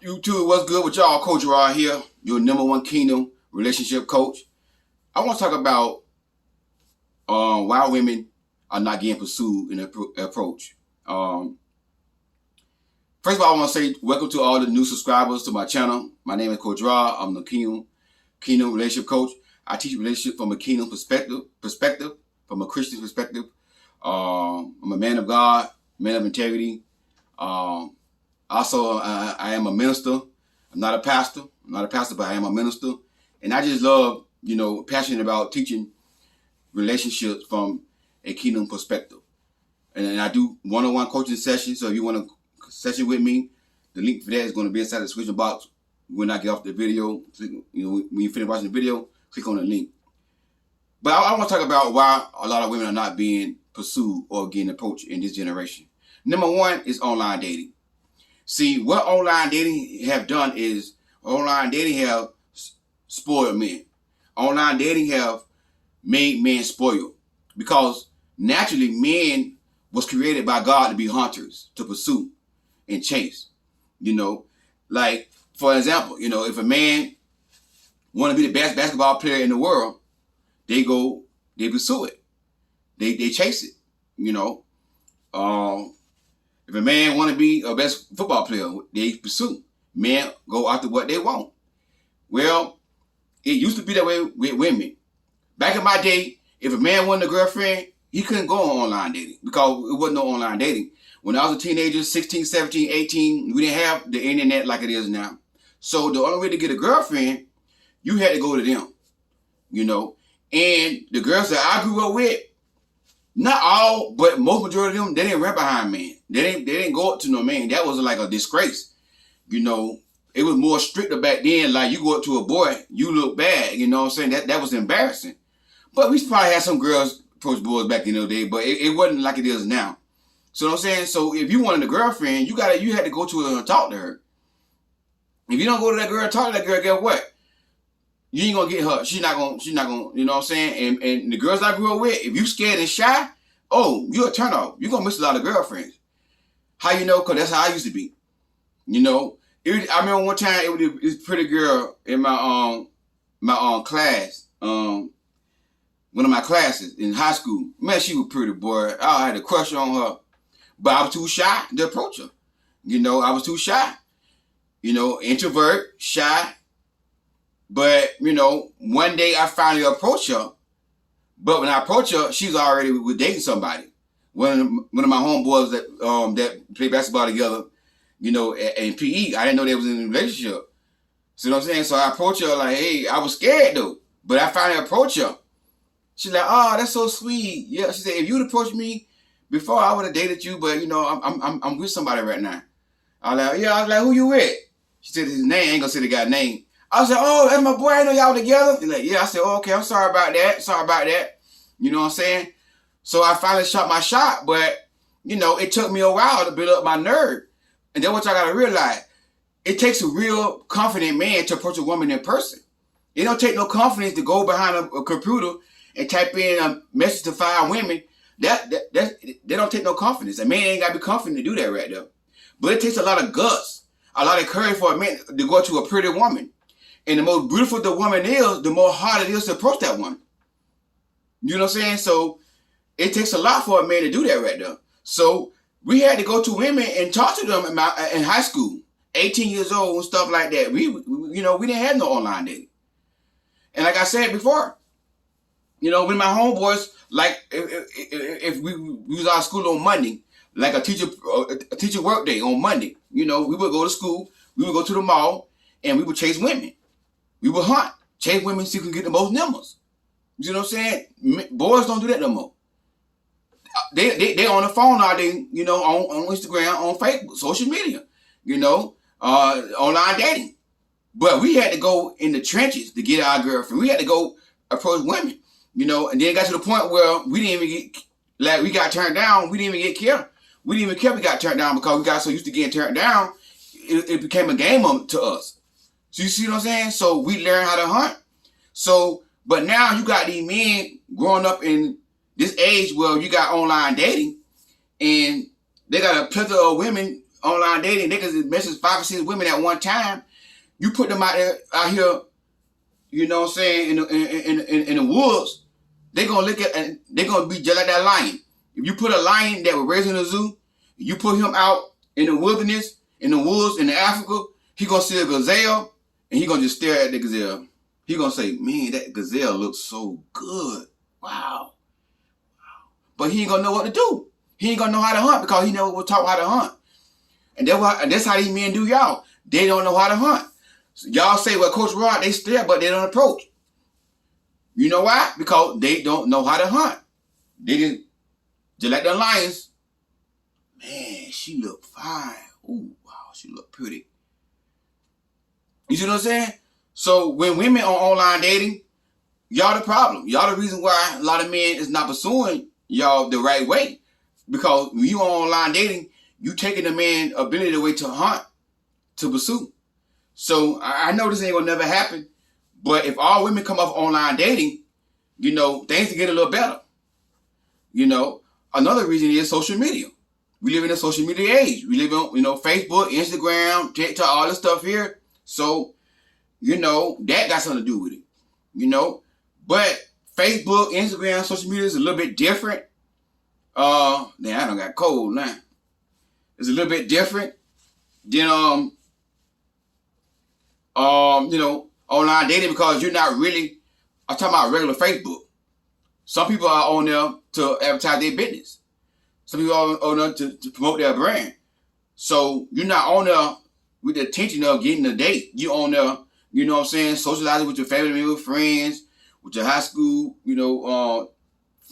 YouTube, what's good with y'all? Coach Youre here, your #1 Kingdom relationship coach. I want to talk about why women are not getting pursued in the approach. First of all, I want to say welcome to all the new subscribers to my channel. My name is Coach Youre. I'm the Kingdom relationship coach. I teach relationship from a kingdom perspective, from a Christian perspective. I'm a man of God, man of integrity. Also, I am a minister. I'm not a pastor. But I am a minister. And I just love, passionate about teaching relationships from a kingdom perspective. And I do one-on-one coaching sessions. So if you want to session with me, the link for that is going to be inside the description box when I get off the video. When you finish watching the video, click on the link. But I want to talk about why a lot of women are not being pursued or getting approached in this generation. #1 is online dating. See, what online dating have done is online dating have spoiled men. Online dating have made men spoiled because naturally men was created by God to be hunters, to pursue and chase. Like for example, if a man want to be the best basketball player in the world, they pursue it. They chase it. If a man want to be a best football player, they pursue. Men go after what they want. Well, it used to be that way with women. Back in my day, if a man wanted a girlfriend, he couldn't go on online dating because it wasn't no online dating. When I was a teenager, 16, 17, 18, we didn't have the internet like it is now. So the only way to get a girlfriend, you had to go to them. And the girls that I grew up with, not all, but most majority of them, they didn't run behind men. They didn't go up to no man. That was like a disgrace. It was more stricter back then. Like you go up to a boy, you look bad. You know what I'm saying? That was embarrassing. But we probably had some girls approach boys back in those days, but it wasn't like it is now. So what I'm saying? So if you wanted a girlfriend, you had to go to her and talk to her. If you don't go to that girl and talk to that girl, guess what? You ain't gonna get her. She's not gonna, you know what I'm saying? And the girls I grew up with, if you scared and shy, oh, you're a turn off. You're gonna miss a lot of girlfriends. How you know? Cause that's how I used to be. I remember one time it was this pretty girl in my class, one of my classes in high school. Man, she was pretty, boy. I had a crush on her. But I was too shy to approach her. I was too shy. Introvert, shy. But, one day I finally approached her. But when I approached her, she was already dating somebody. One of my homeboys that played basketball together, in PE, I didn't know they was in a relationship. See what I'm saying? So I approached her like, hey, I was scared though. But I finally approached her. She's like, oh, that's so sweet. Yeah, she said, if you'd approached me before, I would have dated you, but I'm with somebody right now. I was like, who you with? She said his name. I ain't gonna say the guy's name. I said, oh, that's my boy. I know y'all together. He's like, yeah. I said, oh, okay, I'm sorry about that. You know what I'm saying? So I finally shot my shot, but it took me a while to build up my nerve. And then what y'all gotta realize, it takes a real confident man to approach a woman in person. It don't take no confidence to go behind a computer and type in a message to 5 women. They don't take no confidence. A man ain't got to be confident to do that right there. But it takes a lot of guts, a lot of courage for a man to go to a pretty woman. And the more beautiful the woman is, the more hard it is to approach that woman. You know what I'm saying? So it takes a lot for a man to do that right there. So we had to go to women and talk to them in high school, 18 years old and stuff like that. We didn't have no online dating. And like I said before, when my homeboys, like if we was out of school on Monday, like a teacher work day on Monday, we would go to school, we would go to the mall, and we would chase women. We would hunt, chase women, see if we can get the most numbers. You know what I'm saying? Boys don't do that no more. They on the phone all day, on Instagram, on Facebook, social media, online dating. But we had to go in the trenches to get our girlfriend. We had to go approach women. And then it got to the point where we didn't even get, we got turned down. We didn't even get care. We didn't even care we got turned down because we got so used to getting turned down, it became a game to us. So you see what I'm saying? So we learned how to hunt. So, but now you got these men growing up in this age where you got online dating and they got a plethora of women online dating, niggas message 5 or 6 women at one time. You put them out here, you know what I'm saying, in the woods, they gonna look at, and they gonna be just like that lion. If you put a lion that was raised in a zoo, you put him out in the wilderness, in the woods, in Africa, he gonna see a gazelle, and he gonna just stare at the gazelle. He gonna say, man, that gazelle looks so good. Wow. But he ain't gonna know what to do. He ain't gonna know how to hunt because he never was taught how to hunt. And that's how these men do y'all. They don't know how to hunt. So y'all say, well, Coach Rod, they stare, but they don't approach. You know why? Because they don't know how to hunt. They just like the lions. Man, she look fine. Ooh, wow, she look pretty. You see what I'm saying? So when women are online dating, y'all the problem. Y'all the reason why a lot of men is not pursuing y'all the right way. Because when you are online dating, you taking the man's ability away to hunt, to pursue. So I know this ain't gonna never happen. But if all women come off online dating, you know, things will get a little better. You know, another reason is social media. We live in a social media age. We live on, you know, Facebook, Instagram, TikTok, all this stuff here. So, you know, that got something to do with it. You know, but Facebook, Instagram, social media is a little bit different. I don't got cold now. It's a little bit different than you know, online dating, because you're not really, I'm talking about regular Facebook. Some people are on there to advertise their business. Some people are on there to promote their brand. So you're not on there with the intention of getting a date. You on there, you know what I'm saying, socializing with your family members, friends, with your high school, you know,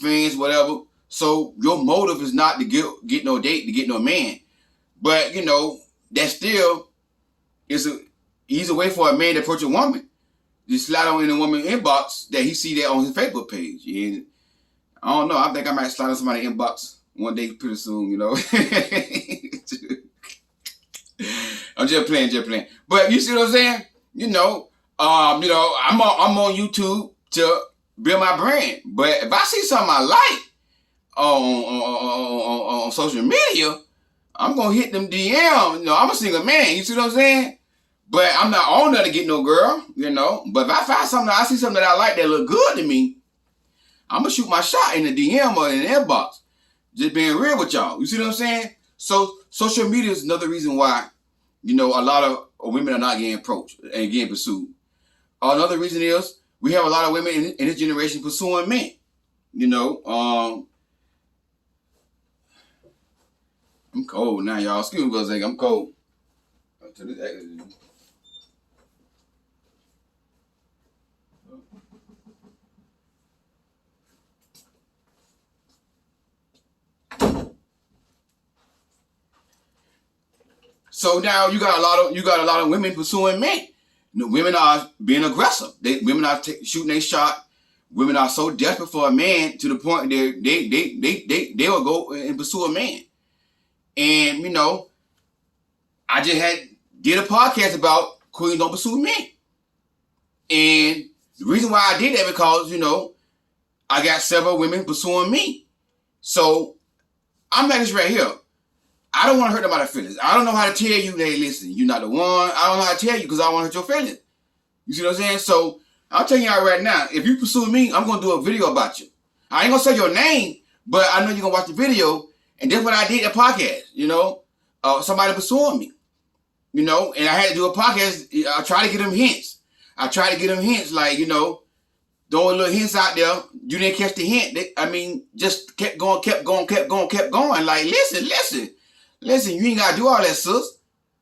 friends, whatever. So your motive is not to get no date, to get no man. But, you know, that still is a easy way for a man to approach a woman. Just slide on in a woman's inbox that he see that on his Facebook page. And I don't know, I think I might slide on somebody's inbox one day pretty soon, you know. I'm just playing. But you see what I'm saying? You know, I'm on YouTube to build my brand. But if I see something I like on social media, I'm gonna hit them DM. You know, I'm a single man. You see what I'm saying? But I'm not on there to get no girl. You know. But if I find something, I see something that I like that look good to me, I'm gonna shoot my shot in the DM or in the inbox. Just being real with y'all. You see what I'm saying? So social media is another reason why, you know, a lot of women are not getting approached and getting pursued. Another reason is we have a lot of women in this generation pursuing men. You know, I'm cold now, y'all. Excuse me for a second. I'm cold. So now you got a lot of women pursuing men. You know, women are being aggressive. Women are shooting their shot. Women are so desperate for a man to the point that they will go and pursue a man. And you know, I just did a podcast about queens don't pursue men. And the reason why I did that because, you know, I got several women pursuing me. So I'm like this right here. I don't want to hurt nobody's feelings. I don't know how to tell you, hey, listen, you're not the one. I don't know how to tell you because I don't want to hurt your feelings. You see what I'm saying? So I'm telling y'all right now, if you pursue me, I'm going to do a video about you. I ain't going to say your name, but I know you're going to watch the video. And that's what I did at the podcast, you know. Somebody pursuing me, you know. And I had to do a podcast. I try to get them hints. Like, you know, throwing little hints out there. You didn't catch the hint. Just kept going. Like, listen. You ain't got to do all that, sis.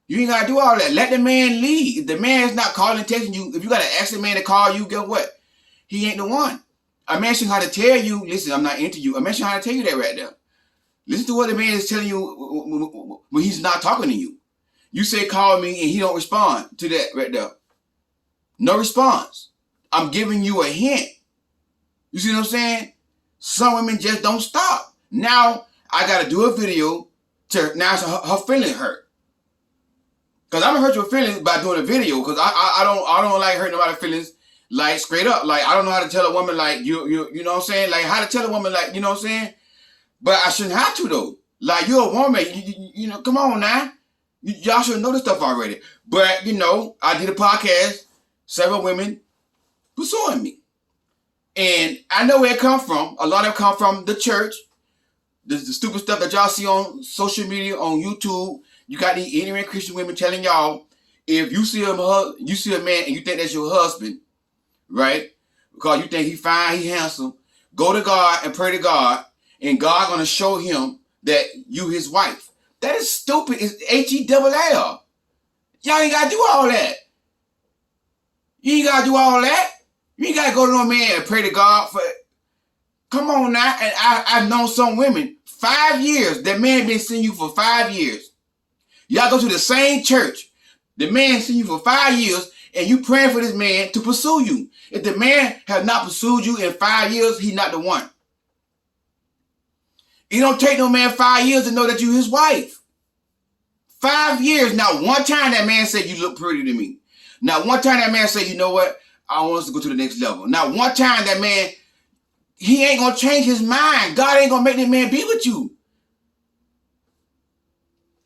You ain't got to do all that. Let the man lead. If the man is not calling, texting you, if you got to ask the man to call you, guess what? He ain't the one. A man should know how to tell you, listen, I'm not into you. A man should know how to tell you that right there. Listen to what the man is telling you when he's not talking to you. You say call me and he don't respond to that right there. No response. I'm giving you a hint. You see what I'm saying? Some women just don't stop. Now I got to do a video to now her feeling hurt. Cause I'm gonna hurt your feelings by doing a video. Cause I don't like hurting nobody's feelings like straight up. Like I don't know how to tell a woman like you know what I'm saying? Like how to tell a woman like, you know what I'm saying? But I shouldn't have to though. Like you're a woman, you know, come on now. Y'all should know this stuff already. But, you know, I did a podcast, several women pursuing me. And I know where it come from. A lot of it come from the church. The stupid stuff that y'all see on social media, on YouTube. You got these ignorant Christian women telling y'all, if you see a man and you think that's your husband, right? Because you think he fine, he handsome, go to God and pray to God, and God gonna show him that you his wife. That is stupid. It's H-E-double-L. Y'all ain't gotta do all that. You ain't gotta do all that. You ain't gotta go to no man and pray to God for it. Come on now. And I've known some women, 5 years, that man been seeing you for 5 years. Y'all go to the same church. The man seen you for 5 years, and you praying for this man to pursue you. If the man has not pursued you in 5 years, he's not the one. It don't take no man 5 years to know that you his wife. 5 years. Not one time that man said you look pretty to me. Not one time that man said, you know what, I want us to go to the next level. Not one time that man, he ain't gonna change his mind. God ain't gonna make that man be with you.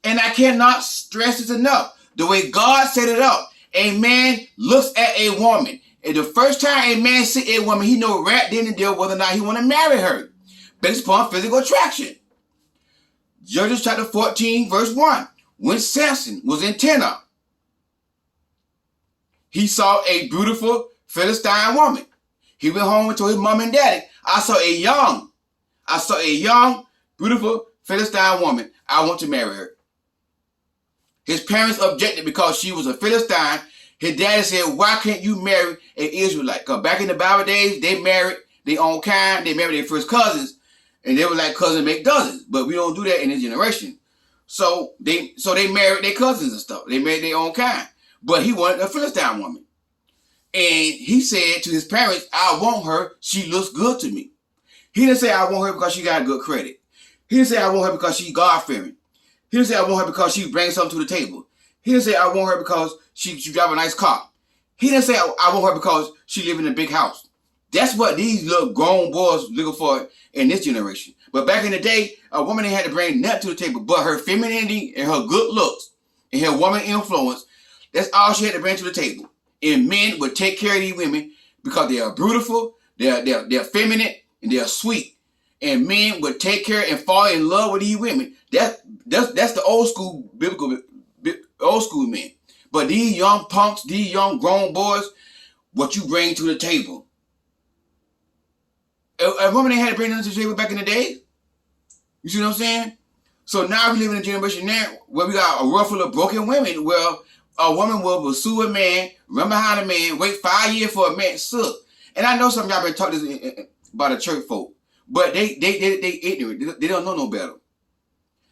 And I cannot stress this enough. The way God set it up, a man looks at a woman. And the first time a man see a woman, he know right then and there whether or not he want to marry her, based upon physical attraction. Judges chapter 14, verse 1. When Samson was in Timnah, he saw a beautiful Philistine woman. He went home and told his mom and daddy, I saw a young, beautiful Philistine woman. I want to marry her. His parents objected because she was a Philistine. His daddy said, why can't you marry an Israelite? Because back in the Bible days, they married their own kind. They married their first cousins. And they were like cousins make dozens. But we don't do that in this generation. So they married their cousins and stuff. They married their own kind. But he wanted a Philistine woman. And he said to his parents, I want her. She looks good to me. He didn't say I want her because she got good credit. He didn't say I want her because she's God-fearing. He didn't say I want her because she brings something to the table. He didn't say I want her because she drive a nice car. He didn't say I want her because she live in a big house. That's what these little grown boys looking for in this generation. But back in the day, a woman had to bring nothing to the table but her femininity and her good looks and her woman influence. That's all she had to bring to the table. And men would take care of these women because they are beautiful, they're feminine, and they're sweet. And men would take care and fall in love with these women. That's the old school biblical old school men. But these young punks, these young grown boys, what you bring to the table. A woman ain't had to bring nothing to the table back in the day. You see what I'm saying? So now we live in a generation now where we got a world full of broken women. Well, a woman will pursue a man, run behind a man, wait 5 years for a man. Suck. And I know some of y'all been talking this about the church folk, but they ignorant. They don't know no better.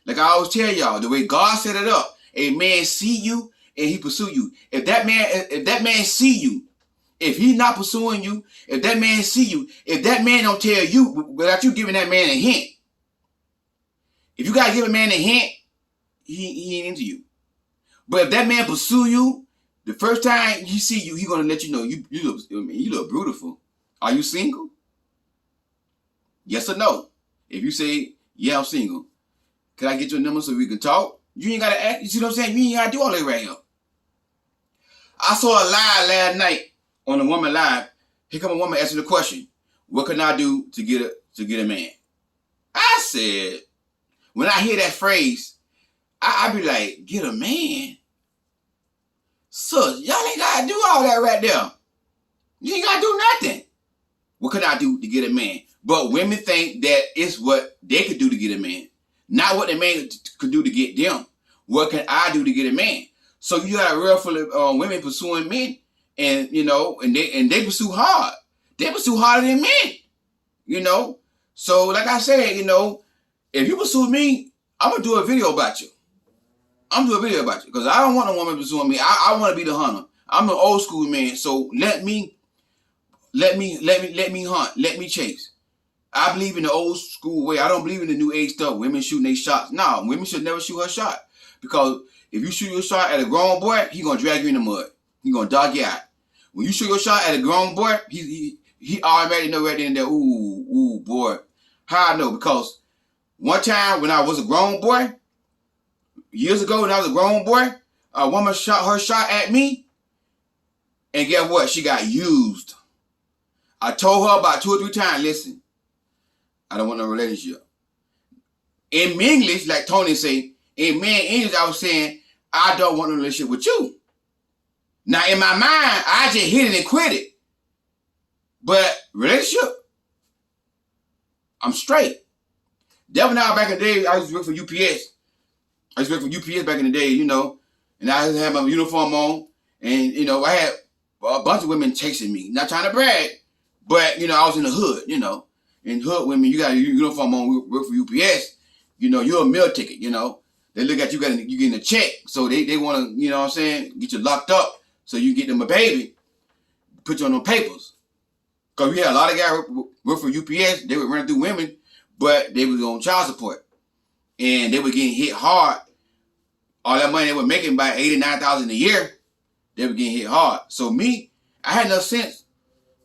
Like I always tell y'all, the way God set it up, a man see you and he pursue you. If that man see you, if he's not pursuing you, if that man see you, if that man don't tell you without you giving that man a hint, if you gotta give a man a hint, he ain't into you. But if that man pursue you, the first time he see you, he gonna let you know you look beautiful. Are you single? Yes or no? If you say, yeah, I'm single, can I get your number so we can talk? You ain't gotta act, you see what I'm saying? You ain't gotta do all that right here. I saw a live last night on a woman live. Here come a woman asking the question, what can I do to get a man? I said, when I hear that phrase, I be like, get a man? So y'all ain't gotta do all that right there. You ain't gotta do nothing. What can I do to get a man? But women think that it's what they could do to get a man. Not what the man could do to get them. What can I do to get a man? So you got a real full of women pursuing men, and you know, and they pursue hard. They pursue harder than men. You know. So like I said, you know, if you pursue me, I'm gonna do a video about you. I'm gonna do a video about you because I don't want a woman pursuing me. I want to be the hunter. I'm an old school man, so let me hunt. Let me chase. I believe in the old school way. I don't believe in the new age stuff. Women shooting their shots. No, women should never shoot her shot. Because if you shoot your shot at a grown boy, he gonna drag you in the mud. He gonna dog you out. When you shoot your shot at a grown boy, he already know right then and there, ooh, boy. How I know? Because one time when I was a grown boy, years ago when I was a grown boy, a woman shot her shot at me, and guess what? She got used. I told her about 2 or 3 times, listen, I don't want no relationship. In English, like Tony say, in man English, I was saying, I don't want a relationship with you. Now, in my mind, I just hit it and quit it. But relationship, I'm straight. That was now back in the day, I used to work for UPS. I used to work for UPS back in the day, and I used to have my uniform on, and, I had a bunch of women chasing me. Not trying to brag, but, I was in the hood, In hood women, you got a uniform on, work for UPS, you're a meal ticket, They look at you, you getting a check, so they want to, get you locked up so you get them a baby, put you on them papers. Because we had a lot of guys work for UPS, they would run through women, but they was on child support. And they were getting hit hard. All that money they were making, about $89,000 a year, they were getting hit hard. So me, I had no sense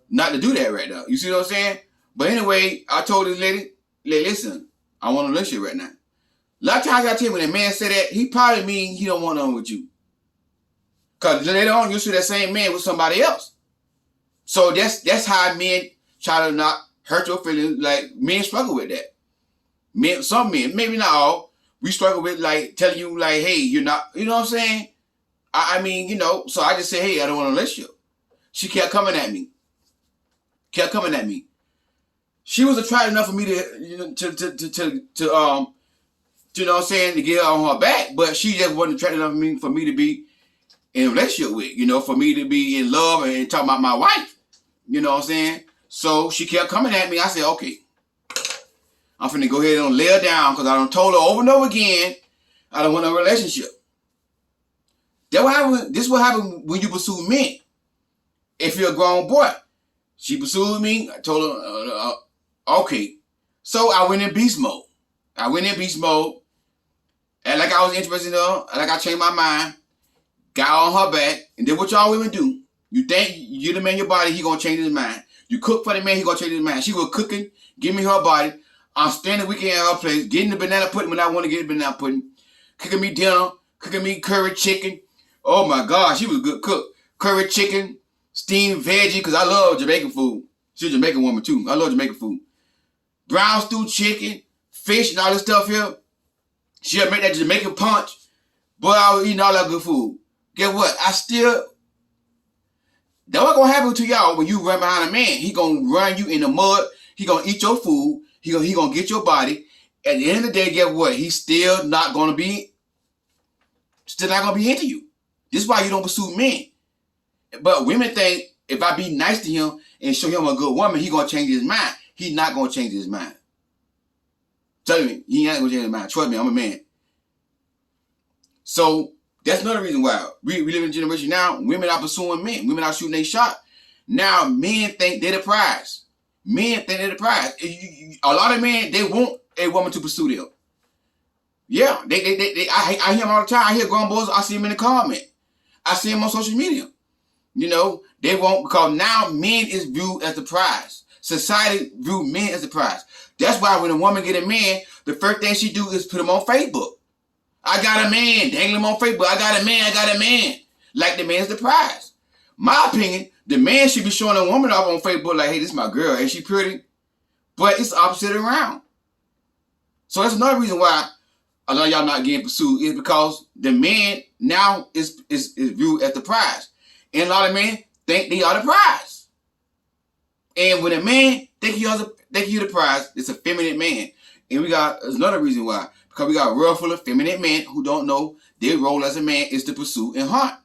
not to do that right now. You see what I'm saying? But anyway, I told this lady, listen, I want a relationship right now. A lot of times I tell you, when a man say that, he probably mean he don't want nothing with you. Because later on, you'll see that same man with somebody else. So that's how men try to not hurt your feelings. Like, men struggle with that. Some men, maybe not all, we struggle with, like, telling you, like, hey, you're not, you know what I'm saying? I mean, so I just say, hey, I don't want a relationship. She kept coming at me. She was attractive enough for me to you know what I'm saying, to get her on her back, but she just wasn't attractive enough for me to be in a relationship with, for me to be in love and talk about my wife. You know what I'm saying? So she kept coming at me. I said, okay, I'm finna go ahead and lay her down because I done told her over and over again I don't want a relationship. This is what happened when you pursue men. If you're a grown boy. She pursued me. I told her, okay. So I went in beast mode. And like I was interested in her, like I changed my mind, got on her back, and did what y'all women do. You think you the man your body, he gonna change his mind. You cook for the man, he gonna change his mind. She was cooking, give me her body. I'm spending the weekend at her place, getting the banana pudding when I want to get the banana pudding, cooking me dinner, cooking me curry chicken. Oh my God, she was a good cook. Curry chicken, steamed veggie, because I love Jamaican food. She's a Jamaican woman too. I love Jamaican food. Brown stew chicken, fish, and all this stuff here. She'll make that Jamaican punch. Boy, I was eating all that good food. Guess what? That what's gonna happen to y'all when you run behind a man. He gonna run you in the mud. He gonna eat your food. He gonna get your body. At the end of the day, guess what? He's still not gonna be into you. This is why you don't pursue men. But women think if I be nice to him and show him a good woman, he gonna change his mind. He's not gonna change his mind. Tell me, he ain't gonna change his mind. Trust me, I'm a man. So that's another reason why we live in a generation now. Women are pursuing men. Women are shooting their shot. Now men think they're the prize. A lot of men, they want a woman to pursue them. Yeah, I hear them all the time. I hear grown boys. I see them in the comment. I see them on social media. They won't, because now men is viewed as the prize. Society view men as the prize. That's why when a woman get a man, the first thing she do is put him on Facebook. I got a man, dangling him on Facebook. I got a man. Like the man's the prize. My opinion, the man should be showing a woman up on Facebook like, hey, this is my girl. Ain't she pretty? But it's the opposite around. So that's another reason why a lot of y'all not getting pursued is because the man now is viewed as the prize. And a lot of men think they are the prize. And when a man think he's the prize, it's a feminine man. And there's another reason why. Because we got a world full of feminine men who don't know their role as a man is to pursue and hunt.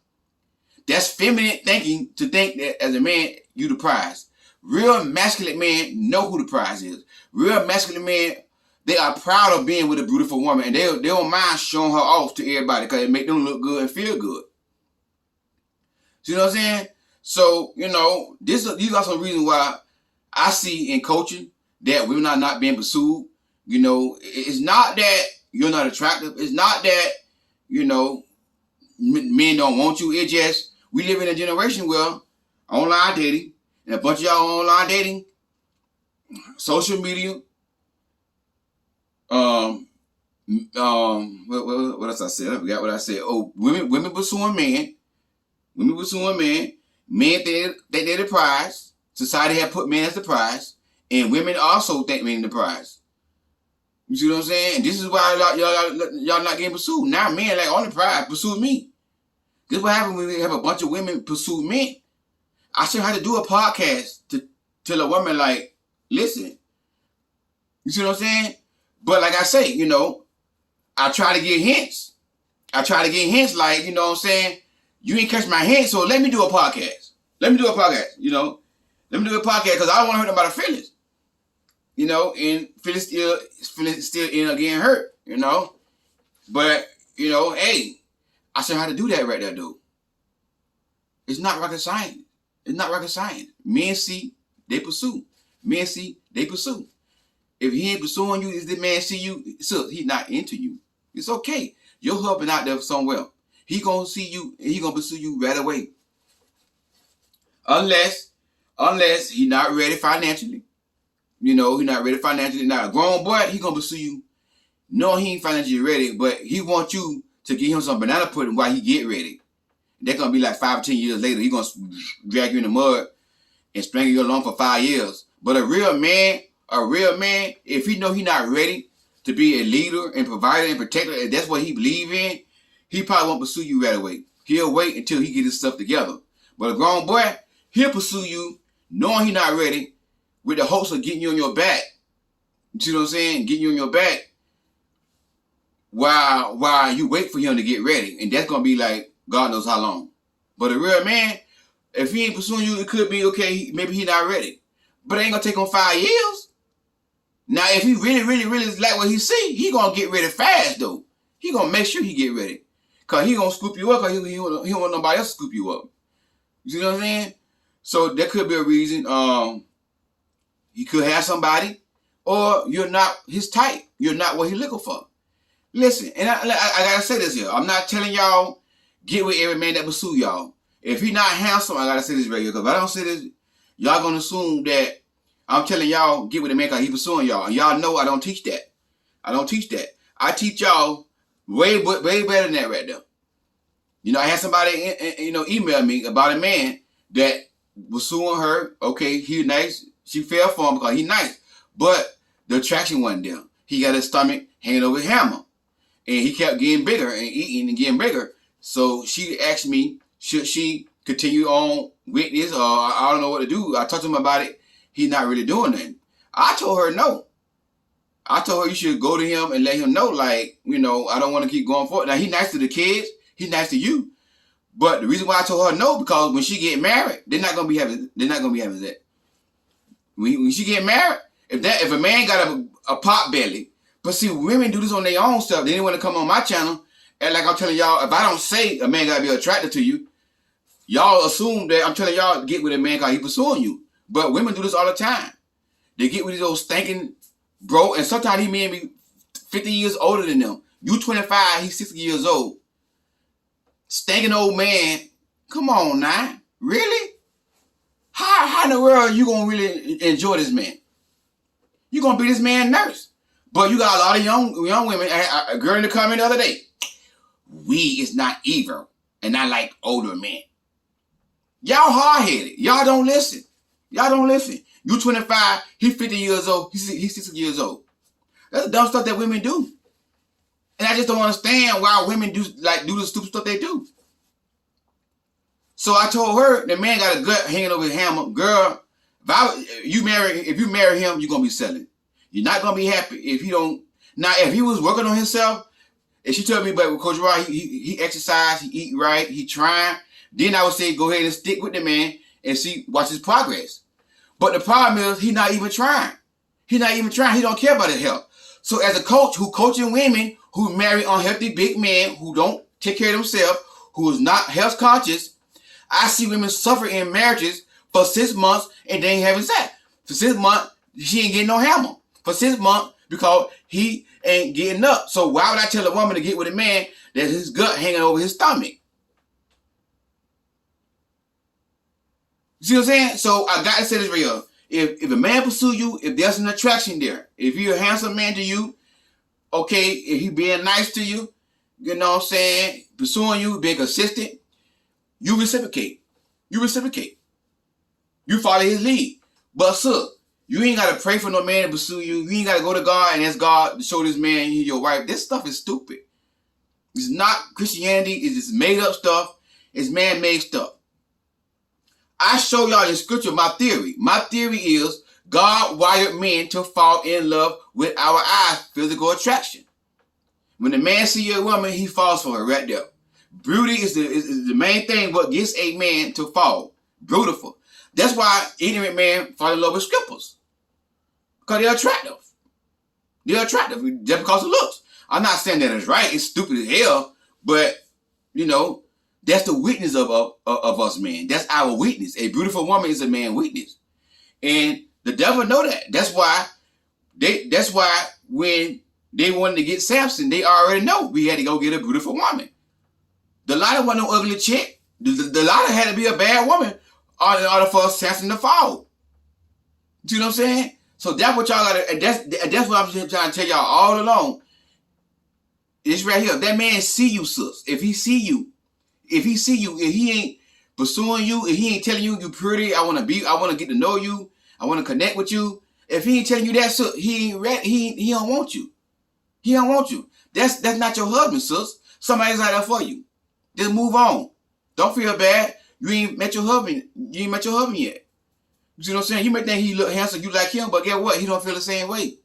That's feminine thinking, to think that as a man, you the prize. Real masculine men know who the prize is. Real masculine men, they are proud of being with a beautiful woman. And they don't mind showing her off to everybody because it make them look good and feel good. See what I'm saying? So, these are some reasons why I see in coaching that women are not being pursued. It's not that you're not attractive. It's not that, men don't want you. It's just we live in a generation where online dating, and a bunch of y'all online dating, social media, What else I said? I forgot what I said. Oh, women pursuing men. Women pursuing men. Men think they're the prize. Society have put men as the prize. And women also think men the prize. You see what I'm saying? And this is why y'all not getting pursued. Now men like on the prize, pursue me. This is what happens when we have a bunch of women pursue men. I should have to do a podcast to tell a woman like, listen. You see what I'm saying? But like I say, I try to get hints. Like, you know what I'm saying? You ain't catch my hint, so let me do a podcast. Let me do a podcast, Let me do a podcast because I don't want to hurt nobody's feelings. And feelings still end up getting hurt, But, hey, I should have to do that right there, dude. It's not rocket science. It's not rocket science. Men see, they pursue. Men see, they pursue. If he ain't pursuing you, is the man see you? So he's not into you. It's okay. Your husband out there somewhere. He gonna see you and he gonna pursue you right away. Unless he not ready financially. He not ready financially. Now a grown boy, he gonna pursue you. No, he ain't financially ready, but he wants you to give him some banana pudding while he get ready. They're gonna be like 5 or 10 years later. He gonna drag you in the mud and strangle you along for 5 years. But a real man, if he know he not ready to be a leader and provider and protector, if that's what he believe in, he probably won't pursue you right away. He'll wait until he get his stuff together. But a grown boy, he'll pursue you knowing he not ready with the hopes of getting you on your back. You see what I'm saying? Getting you on your back while you wait for him to get ready. And that's going to be like God knows how long. But a real man, if he ain't pursuing you, it could be okay. Maybe he not ready. But it ain't going to take him 5 years. Now, if he really, really, really like what he see, he going to get ready fast, though. He going to make sure he get ready. Because he going to scoop you up because he don't want nobody else to scoop you up. You see what I'm saying? So, there could be a reason. He could have somebody, or you're not his type. You're not what he's looking for. Listen, and I got to say this here. I'm not telling y'all, get with every man that pursue y'all. If he not handsome, I got to say this right here. Because if I don't say this, y'all going to assume that I'm telling y'all, get with a man because he pursuing y'all. And y'all know I don't teach that. I teach y'all way better than that right there. I had somebody, email me about a man that was suing her. Okay, he nice. She fell for him because he nice. But the attraction wasn't there. He got his stomach hanging over his hammer. And he kept getting bigger and eating and getting bigger. So she asked me, should she continue on with this? Or I don't know what to do. I talked to him about it. He's not really doing nothing. I told her no. I told her you should go to him and let him know, like, I don't want to keep going forward. Now, he's nice to the kids. He's nice to you. But the reason why I told her no, because when she get married, they're not gonna be having that. When she get married, if a man got a pot belly, but see, women do this on their own stuff. They didn't want to come on my channel. And like I'm telling y'all, if I don't say a man gotta be attracted to you, y'all assume that I'm telling y'all to get with a man because he pursuing you. But women do this all the time. They get with these old stinking bro, and sometimes he may be 50 years older than them. You 25, he's 60 years old. Stinking old man. Come on now. Really? How in the world are you going to really enjoy this man? You're going to be this man's nurse. But you got a lot of young women. A girl in the comment the other day. We is not evil. And I like older men. Y'all hard-headed. Y'all don't listen. You 25, he's 50 years old, he's 60 years old. That's the dumb stuff that women do. And I just don't understand why women do the stupid stuff they do. So I told her, the man got a gut hanging over his hammer. Girl, if you marry him, you're going to be selling. You're not going to be happy if you don't. Now, if he was working on himself, and she told me, but with Coach Roy, he exercise, he eat right, he trying, then I would say go ahead and stick with the man and watch his progress. But the problem is he's not even trying. He don't care about his health. So as a coach who coaching women who marry unhealthy big men who don't take care of themselves, who is not health conscious, I see women suffer in marriages for 6 months and they ain't having sex. For 6 months, she ain't getting no hammer. For 6 months, because he ain't getting up. So why would I tell a woman to get with a man that his gut hanging over his stomach? You see what I'm saying? So I got to say this real. If a man pursue you, if there's an attraction there, if you're a handsome man to you, Okay, if he being nice to you, you know what I'm saying, pursuing you, being consistent, you reciprocate. You reciprocate. You follow his lead. But sir, you ain't gotta pray for no man to pursue you. You ain't gotta go to God and ask God to show this man you your wife. This stuff is stupid. It's not Christianity. It's just made up stuff. It's man-made stuff. I show y'all in scripture my theory. My theory is God wired men to fall in love with our eyes, physical attraction. When a man see a woman, he falls for her right there. Beauty is the main thing what gets a man to fall. Beautiful. That's why ignorant men fall in love with strippers. Because they're attractive. They're attractive just because of looks. I'm not saying that it's right. It's stupid as hell. But, you know, that's the weakness of us men. That's our weakness. A beautiful woman is a man's weakness. And the devil know that. That's why when they wanted to get Samson, they already know we had to go get a beautiful woman. Delilah wasn't no ugly chick. Delilah had to be a bad woman in order for Samson to fall. Do you know what I'm saying? So that's what y'all gotta, and that's what I'm trying to tell y'all all along. It's right here. That man see you, sis. If he see you, if he ain't pursuing you, if he ain't telling you pretty, I want to get to know you, I want to connect with you. If he ain't telling you that, sis, he ain't ready. He don't want you. He don't want you. That's not your husband, sis. Somebody's out there for you. Just move on. Don't feel bad. You ain't met your husband. You ain't met your husband yet. You see what I'm saying? You may think he look handsome, you like him, but guess what? He don't feel the same way.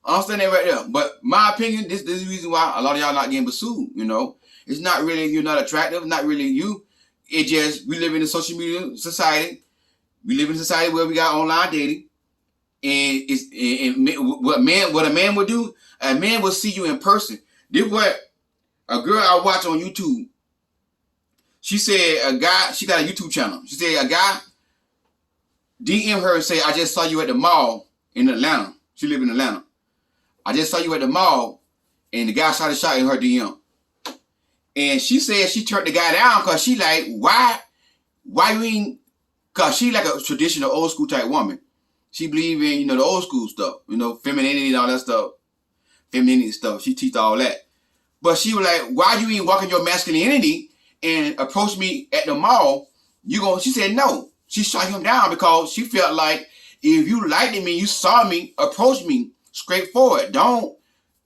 I understand that right there. But my opinion, this is the reason why a lot of y'all not getting pursued, you know. It's not really you're not attractive, not really you. It just, we live in a social media society. We live in a society where we got online dating. And what a man would do, a man will see you in person. This what a girl I watch on YouTube, she said a guy, she got a YouTube channel. She said a guy DM her and say, I just saw you at the mall in Atlanta. She live in Atlanta. I just saw you at the mall, and the guy started shouting her DM. And she said she turned the guy down because she like, why you ain't, because she like a traditional old school type woman. She believe in, you know, the old school stuff, you know, femininity and all that stuff. Femininity stuff. She teach all that. But she was like, why you ain't walking your masculinity and approach me at the mall? She said no. She shut him down because she felt like if you liked me, you saw me, approach me straightforward. Don't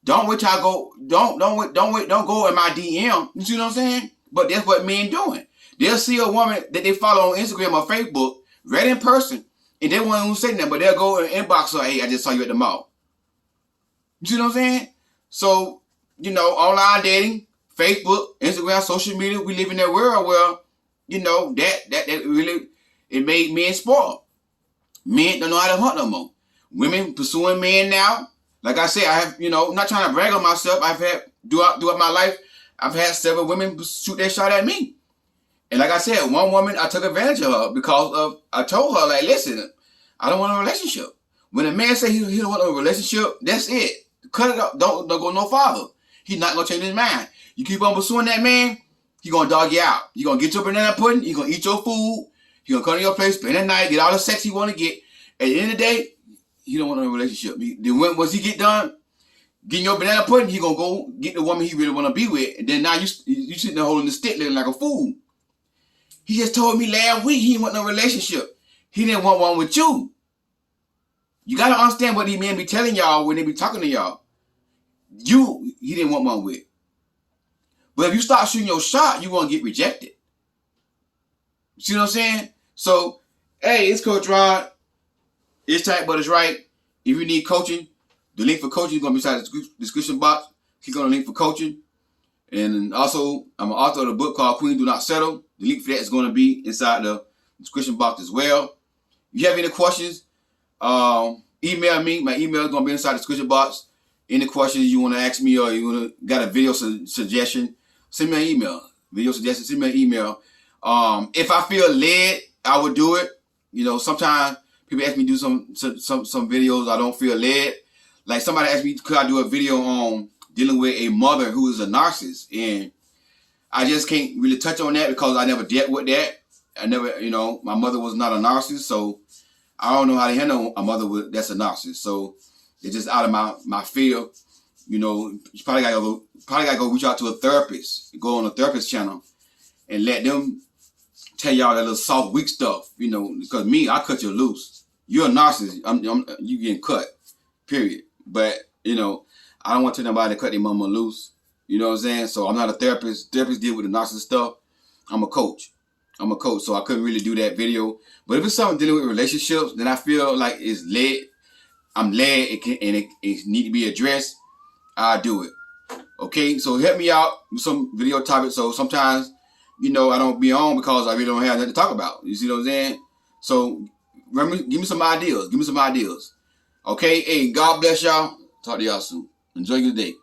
wait till I go. Don't go in my DM. You see what I'm saying? But that's what men doing. They'll see a woman that they follow on Instagram or Facebook, right in person, and they won't say nothing, but they'll go and inbox her, hey, I just saw you at the mall. You see what I'm saying? So, you know, online dating, Facebook, Instagram, social media, we live in that world where, you know, that really, it made men spoiled. Men don't know how to hunt no more. Women pursuing men now. Like I said, I have, you know, I'm not trying to brag on myself. I've had, throughout my life, I've had several women shoot their shot at me. And like I said, one woman, I took advantage of her because of, I told her, like, listen, I don't want a relationship. When a man say he don't want a relationship, that's it. Cut it up. Don't go no farther. He's not going to change his mind. You keep on pursuing that man, he going to dog you out. He going to get your banana pudding. He going to eat your food. He going to come to your place, spend the night, get all the sex he want to get. At the end of the day, he don't want a relationship. Then once he get done getting your banana pudding, he going to go get the woman he really want to be with. And then now you sitting there holding the stick looking like a fool. He just told me last week he didn't want no relationship. He didn't want one with you. You got to understand what these men be telling y'all when they be talking to y'all. He didn't want one with. But if you start shooting your shot, you're going to get rejected. You see what I'm saying? So, hey, it's Coach Rod. It's tight, but it's right. If you need coaching, the link for coaching is going to be inside the description box. Click on the link for coaching. And also, I'm an author of a book called Queen Do Not Settle. The link for that is going to be inside the description box as well. If you have any questions, email me. My email is going to be inside the description box. Any questions you want to ask me or you got a video suggestion, send me an email. Video suggestion, send me an email. If I feel led, I would do it. You know, sometimes people ask me to do some videos I don't feel led. Like somebody asked me, could I do a video on dealing with a mother who is a narcissist? And I just can't really touch on that because I never dealt with that. I never, you know, my mother was not a narcissist, so I don't know how to handle a mother that's a narcissist. So It's just out of my field. You know, you probably gotta go reach out to a therapist. Go on a therapist channel and let them tell y'all that little soft, weak stuff. You know, because me, I cut you loose. You're a narcissist. You getting cut. Period. But you know, I don't want to tell nobody to cut their mama loose. You know what I'm saying? So I'm not a therapist. Therapists deal with the narcissist stuff. I'm a coach. So I couldn't really do that video. But if it's something dealing with relationships, then I feel like I'm led, it need to be addressed. I'll do it. Okay, so help me out with some video topics. So sometimes, you know, I don't be on because I really don't have nothing to talk about. You see what I'm saying? So give me some ideas. Okay, hey, God bless y'all. Talk to y'all soon. Enjoy your day.